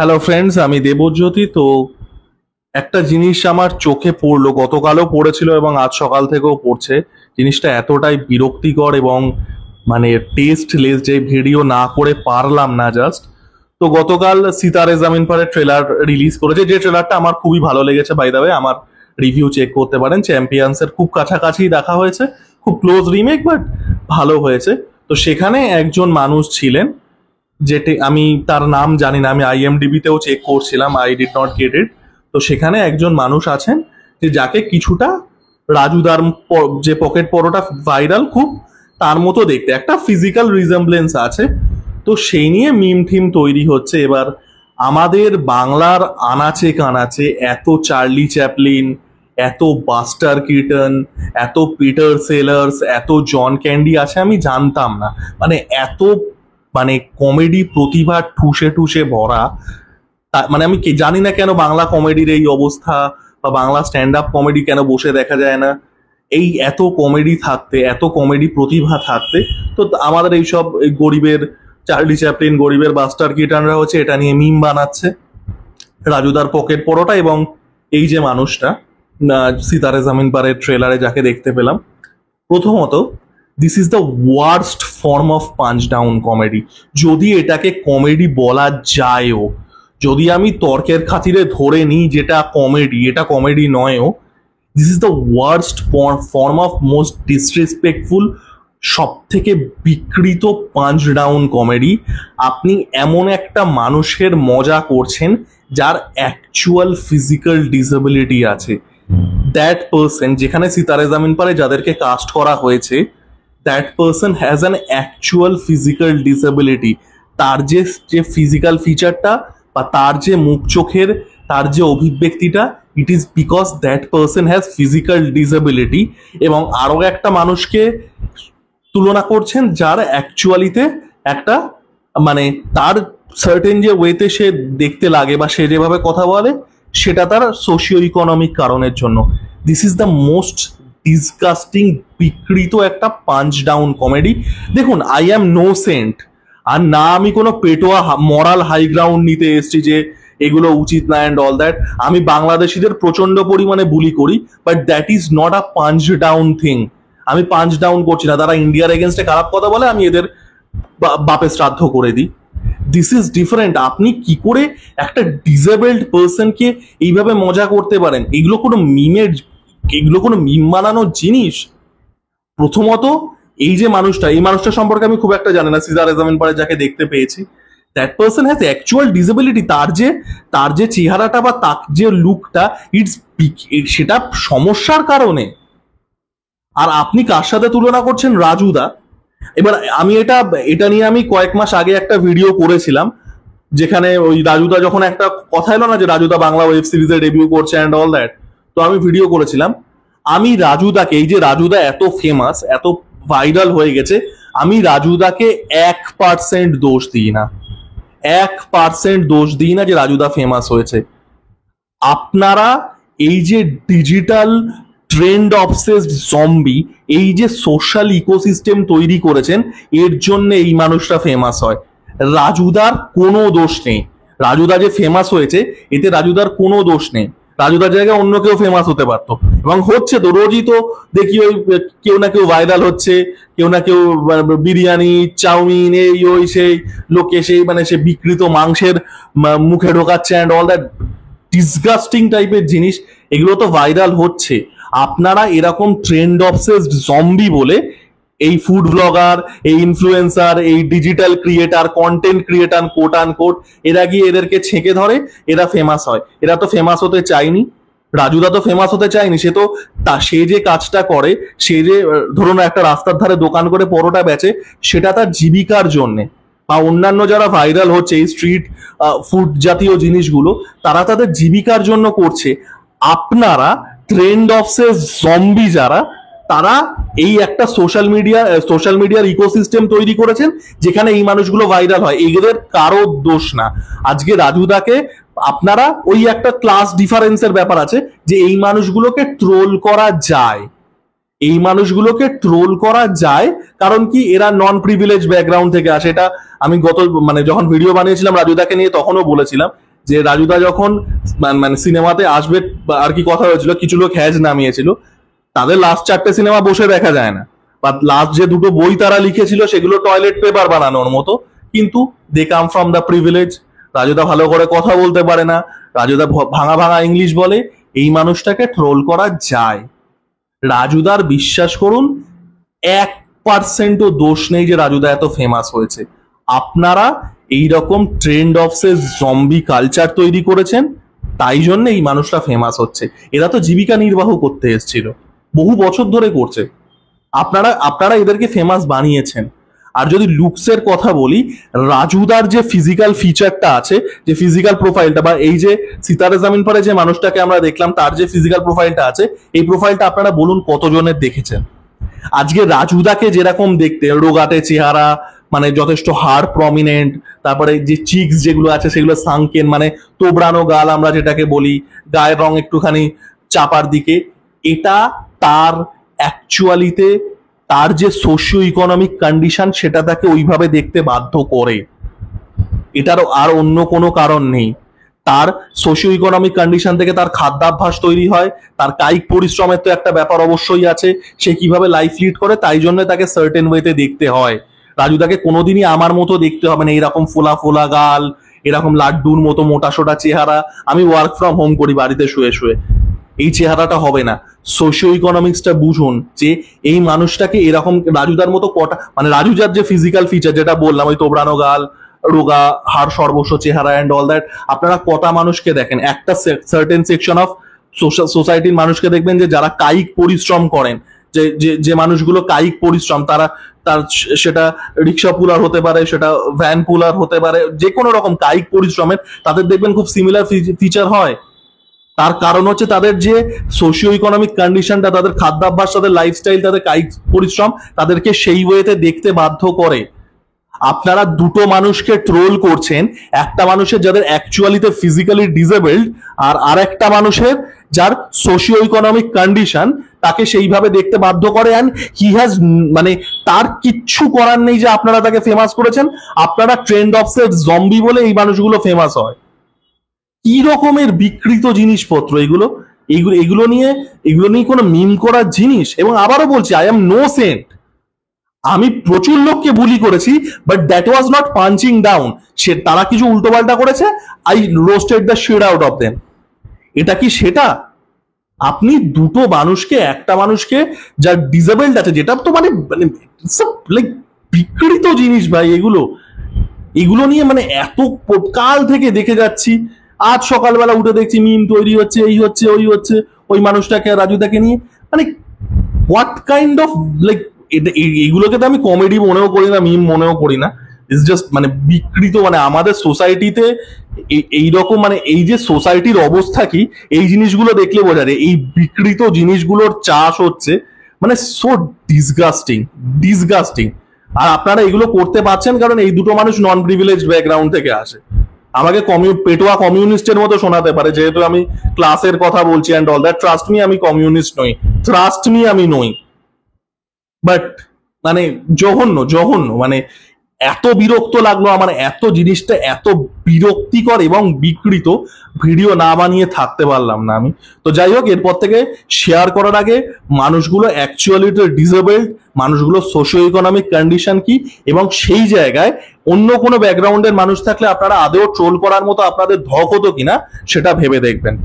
Hello friends, আমি দেবজ্যোতি। তো একটা জিনিস আমার চোখে পড়লো, গতকালও পড়েছিল এবং আজ সকাল থেকেও পড়ছে। জিনিসটা এতটাই বিরক্তিকর এবং মানে টেস্টলেস যে ভিডিও না করে পারলাম না জাস্ট। তো গতকাল সিতারে জামিন পারের ট্রেলার রিলিজ করেছে, যে ট্রেলারটা আমার খুবই ভালো লেগেছে। বাই দ্য ওয়ে, আমার রিভিউ চেক করতে পারেন। চ্যাম্পিয়ন্সের খুব কাছাকাছি দেখা হয়েছে, খুব ক্লোজ রিমেক, বাট ভালো হয়েছে। তো সেখানে একজন মানুষ ছিলেন, যেটি আমি তার নাম জানি না, আমি আইএমডিবিতেও চেক করছিলাম, I did not get it. তো সেখানে একজন মানুষ আছেন যে যাকে কিছুটা রাজুদার যে পকেট পরোটা ভাইরাল খুব, তার মতো দেখতে একটা ফিজিক্যাল রিজেম্বলেন্স আছে। তো সেই নিয়ে মিম টিম তৈরি হচ্ছে। এবার আমাদের বাংলার আনাচে কানাচে এত চার্লি চ্যাপলিন, এত বাস্টার কিটন, এত পিটার সেলার্স, এত জন ক্যান্ডি আছে আমি জানতাম না। মানে এত মানে কমেডি প্রতিভা ঠুসে ঠুসে ভরা। মানে আমি জানি না কেন বাংলা কমেডির এই অবস্থা, বা বাংলা স্ট্যান্ড আপ কমেডি কেন বসে দেখা যায় না। এই এত কমেডি থাকতে, এত কমেডি প্রতিভা থাকতে, তো আমাদের এইসব গরিবের চার্লি চ্যাপলিন, গরিবের বাস্টার কিটানরা হচ্ছে এটা নিয়ে মিম বানাচ্ছে। রাজুদার পকেট পরোটা এবং এই যে মানুষটা সিতারে জামিন পারের ট্রেলারে যাকে দেখতে পেলাম, প্রথমত this is the worst form of punch down comedy. যদি এটাকে কমেডি বলা যায়ও, যদি আমি তর্কের খাতিরে ধরে নিই যেটা কমেডি, এটা কমেডি নয়ও, this is the worst form of most disrespectful, সব থেকে বিকৃত পাঞ্চ ডাউন কমেডি। আপনি এমন একটা মানুষের মজা করছেন যার অ্যাকচুয়াল ফিজিক্যাল ডিসেবিলিটি আছে। দ্যাট পার্সন, যেখানে সিতারে জামিন পারে যাদেরকে কাস্ট করা হয়েছে, that person has an actual physical disability. তার যে ফিজিক্যাল ফিচারটা বা তার যে মুখ চোখের, তার যে অভিব্যক্তিটা, it is because that person has physical disability. এবং আরও একটা মানুষকে তুলনা করছেন যার অ্যাকচুয়ালিতে একটা মানে তার সার্টেন যে ওয়েতে সে দেখতে লাগে বা সে যেভাবে কথা বলে, সেটা তার সোশিও ইকোনমিক কারণের জন্য। This is the most disgusting, বিকৃত একটা পাঞ্চ ডাউন কমেডি। দেখুন, আই অ্যাম নো সেন্ট, আর না আমি কোনো পেটোয়া মরাল হাই গ্রাউন্ড নিতে এসছি যে এগুলো উচিত না অ্যান্ড অল দ্যাট। আমি বাংলাদেশিদের প্রচন্ড পরিমাণে বুলি করি, but that is not a punch down thing. আমি পাঞ্চ ডাউন করছি না। তারা ইন্ডিয়ার এগেনস্টে খারাপ কথা বলে, আমি এদের বাপে শ্রাদ্ধ করে দিই। This is different. আপনি কি করে একটা ডিসেবলড পার্সনকে এইভাবে মজা করতে পারেন? এগুলো কোনো মিমের, এগুলো কোনো মিম বানানোর জিনিস? প্রথমত, এই যে মানুষটা, এই মানুষটা সম্পর্কে আমি খুব একটা জানি না। সিতারে জামিন পারে যাকে দেখতে পেয়েছি, that person has actual disability. তার যে চেহারাটা বা তার যে লুকটা, ইটস সেটা সমস্যার কারণে। আর আপনি কার সাথে তুলনা করছেন? রাজুদা। এবার আমি এটা নিয়ে আমি কয়েক মাস আগে একটা ভিডিও করেছিলাম, যেখানে ওই রাজুদা যখন একটা কথা এলো না যে রাজুদা বাংলা ওয়েব সিরিজে ডেবিউ করছে অ্যান্ড অল দ্যাট, তো আমি ভিডিও করেছিলাম। আমি রাজুদাকে, এই যে রাজুদা এত ফেমাস, এত ভাইরাল হয়ে গেছে, আমি রাজুদাকে 1% দোষ দিই না। 1% দোষ দিই না যে রাজুদা ফেমাস হয়েছে। আপনারা এই যে ডিজিটাল ট্রেন্ড অবসেসড জম্বি, এই যে সোশ্যাল ইকোসিস্টেম তৈরি করেছেন, এর জন্য এই মানুষটা ফেমাস হয়। রাজুদার কোনো দোষ নেই। রাজুদা যে ফেমাস হয়েছে, এতে রাজুদার কোনো দোষ নেই। রাজুদার জায়গায় অন্য কেউ ফেমাস হতে পারতো, এবং হচ্ছে তো। রোজই তো দেখি ওই কেউ না কেউ ভাইরাল হচ্ছে, কেউ না কেউ বিরিয়ানি, চাউমিন, এই ওই সেই লোকে সেই মানে সে বিকৃত মাংসের মুখে ঢোকাচ্ছে অ্যান্ড অল দ্যাট ডিসগাস্টিং টাইপের জিনিস, এগুলো তো ভাইরাল হচ্ছে। আপনারা এরকম ট্রেন্ড অবসেসড জম্বি বলে এই ফুড ব্লগার, এই ইনফ্লুয়েন্সার, এই digital creator, content creator quote আন কোট, এরা গিয়ে এদেরকে ছেঁকে ধরে, এরা ফেমাস হয়। এরা তো ফেমাস হতে চায়নি। রাজুদা তো ফেমাস হতে চায়নি। সে যে কাজটা করে, সে যে ধরুন একটা রাস্তার ধারে দোকান করে পরোটা বেচে, সেটা তার জীবিকার জন্যে। বা অন্যান্য যারা ভাইরাল হচ্ছে এই স্ট্রিট ফুড জাতীয় জিনিসগুলো, তারা তাদের জীবিকার জন্য করছে। আপনারা ট্রেন্ড অবসেস জম্বি যারা, তারা এই একটা সোশ্যাল মিডিয়ার ইকোসিস্টেম তৈরি করেছেন যেখানে এই মানুষগুলো ভাইরাল হয়। এদের কারো দোষ না। আজকে রাজুদাকে আপনারা, ওই একটা ক্লাস ডিফারেন্সের ব্যাপার আছে যে এই মানুষগুলোকে ট্রোল করা যায়। এই মানুষগুলোকে ট্রোল করা যায় কারণ কি, এরা নন প্রিভিলেজ ব্যাকগ্রাউন্ড থেকে আসে। এটা আমি যখন ভিডিও বানিয়েছিলাম রাজুদাকে নিয়ে, তখনও বলেছিলাম যে রাজুদা যখন মানে সিনেমাতে আসবে আর কি কথা হয়েছিল, কিছু লোক হ্যাজ নামিয়েছিল, তাদের লাস্ট 4টে সিনেমা বসে দেখা যায় না, বা লাস্ট যে 2টো বই তারা লিখেছিল সেগুলো টয়লেট পেপার বানানোর মতো, কিন্তু দে কাম ফ্রম দ্য প্রিভিলেজ। রাজুদা ভালো করে কথা বলতে পারে না, রাজুদা ভাঙা ভাঙা ইংলিশ বলে, এই মানুষটাকে ট্রোল করা যায়। রাজুদার বিশ্বাস করুন 1%ও দোষ নেই যে রাজুদা এত ফেমাস হয়েছে। আপনারা এইরকম trend of say zombie culture তৈরি করেছেন, তাই জন্য এই মানুষটা ফেমাস হচ্ছে। এরা তো জীবিকা নির্বাহ করতে এসেছিল, বহু বছর ধরে করছে, আপনারা আপনারা এদেরকে ফেমাস বানিয়েছেন। আর যদি লুকসের কথা বলি, রাজুদার যে ফিজিক্যাল ফিচারটা আছে, যে ফিজিক্যাল প্রোফাইলটা, বা এই যে সিতারে জামিন পরে যে মানুষটাকে আমরা দেখলাম তার যে ফিজিক্যাল প্রোফাইলটা আছে, এই প্রোফাইলটা আপনারা বলুন কতজনের দেখেছেন। আজকে রাজুদাকে যেরকম দেখতে, রোগাটে চেহারা, মানে যথেষ্ট হাড় প্রমিনেন্ট, তারপরে যে চিক্স যেগুলো আছে সেগুলো সাংকেন, মানে তোবড়ানো গাল আমরা যেটাকে বলি, গায়ের রং একটুখানি চাপার দিকে, এটা তার অ্যাকচুয়ালিতে তার যে সোশিও ইকোনমিক কন্ডিশন সেটা তাকে ওইভাবে দেখতে বাধ্য করে, এটার আর অন্য কোনো কারণ নেই। তার সোশিও ইকোনমিক কন্ডিশন থেকে তার খাদ্যাভ্যাস তৈরি হয়, তার কায়িক পরিশ্রমের তো একটা ব্যাপার অবশ্যই আছে, সে কিভাবে লাইফ লিড করে, তাই জন্য তাকে সার্টেন ওয়েতে দেখতে হয়। রাজুদাকে কোনোদিনই আমার মতো দেখতে হবে না, এরকম ফোলা ফোলা গাল, এরকম লাড্ডুর মতো মোটা সোটা চেহারা। আমি ওয়ার্ক ফ্রম হোম করি বাড়িতে শুয়ে শুয়ে, এই চেহারাটা হবে না। সোশিও ইকোনমিক্সটা বুঝুন যে এই মানুষটাকে এরকম রাজুদার মতো কটা, মানে রাজুদার যে ফিজিক্যাল ফিচার যেটা বললাম, ওই তোবড়ানো গাল, রোগা হাড় সর্বস্ব চেহারা অ্যান্ড অল দ্যাট, আপনারা কটা মানুষকে দেখেন, একটা সার্টেন সেকশন অফ সোসাইটির মানুষকে দেখবেন যে যারা কায়িক পরিশ্রম করেন, যে যে মানুষগুলো কায়িক পরিশ্রম, তারা তার সেটা রিক্সা পুলার হতে পারে, সেটা ভ্যান পুলার হতে পারে, যে কোনো রকম কায়িক পরিশ্রমের, তাদের দেখবেন খুব সিমিলার ফিচার হয়। তার কারণ হচ্ছে তাদের যে সোশিও ইকোনমিক কন্ডিশনটা, তাদের খাদ্যাভ্যাস, তাদের লাইফস্টাইল, তাদের কায়িক পরিশ্রম তাদেরকে সেই ওয়েতে দেখতে বাধ্য করে। আপনারা দুটো মানুষকে ট্রোল করছেন, একটা মানুষের যাদের অ্যাকচুয়ালিতে ফিজিক্যালি ডিসেবলড, আর আরেকটা মানুষের যার সোশিও ইকোনমিক কন্ডিশন তাকে সেইভাবে দেখতে বাধ্য করে, অ্যান্ড হি হ্যাজ, মানে তার কিচ্ছু করার নেই যে আপনারা তাকে ফেমাস করেছেন। আপনারা ট্রেন্ড অফ সেট জম্বি বলে এই মানুষগুলো ফেমাস হয়। কি রকমের বিকৃত জিনিসপত্র এগুলো, এগুলো এগুলো নিয়ে কোনো মিম করার জিনিস। এবং আবারও বলছি, আই এম নো সেন্ট, আমি প্রচুর লোককে বুলি করেছি, but that was not punching down. সে তারা কিছু উল্টোপাল্টা করেছে, I roasted the shit out of them. এটা কি সেটা? আপনি দুটো মানুষকে, একটা মানুষকে যার ডিসেবলড আছে, যেটা তো মানে মানে লাইক বিকৃত জিনিস ভাই এগুলো। এগুলো নিয়ে মানে এত কাল থেকে দেখে যাচ্ছি, আজ সকালবেলা উঠে দেখছি মিম তৈরি হচ্ছে, এই হচ্ছে ওই হচ্ছে, ওই মানুষটাকে রাজুদাকে নিয়ে, মানে হোয়াট কাইন্ড অফ লাইক, এগুলোকে তো আমি কমেডি মনেও করি না, মিম মনেও করি না, ইটস জাস্ট মানে বিকৃত। মানে আমাদের সোসাইটিতে এইরকম, মানে এই যে সোসাইটির অবস্থা কি, এই জিনিসগুলো দেখলে বোঝা যায় এই বিকৃত জিনিসগুলোর চাষ হচ্ছে, মানে সো ডিসগাস্টিং, ডিসগাস্টিং। আর আপনারা এগুলো করতে পারছেন কারণ এই দুটো মানুষ নন প্রিভিলেজ ব্যাকগ্রাউন্ড থেকে আসে। আমাকে পেটোয়া কমিউনিস্টের মতো শোনাতে পারে, যেহেতু আমি ক্লাসের কথা বলছি and all that, trust me আমি কমিউনিস্ট নই, ট্রাস্ট মি আমি নই। বাট মানে জঘন্য জঘন্য, মানে এত বিরক্ত লাগলো আমার, এত জিনিসটা এত বিরক্তিকর এবং বিকৃত, ভিডিও না বানিয়ে থাকতে পারলাম না আমি। তো যাই হোক, এরপর থেকে শেয়ার করার আগে মানুষগুলো অ্যাকচুয়ালি ডিসেবলড, মানুষগুলো সোশিও ইকোনমিক কন্ডিশন কি, এবং সেই জায়গায় অন্য কোনো ব্যাকগ্রাউন্ডের মানুষ থাকলে আপনারা আদেও ট্রোল করার মতো আপনাদের ধক হতো কিনা সেটা ভেবে দেখবেন।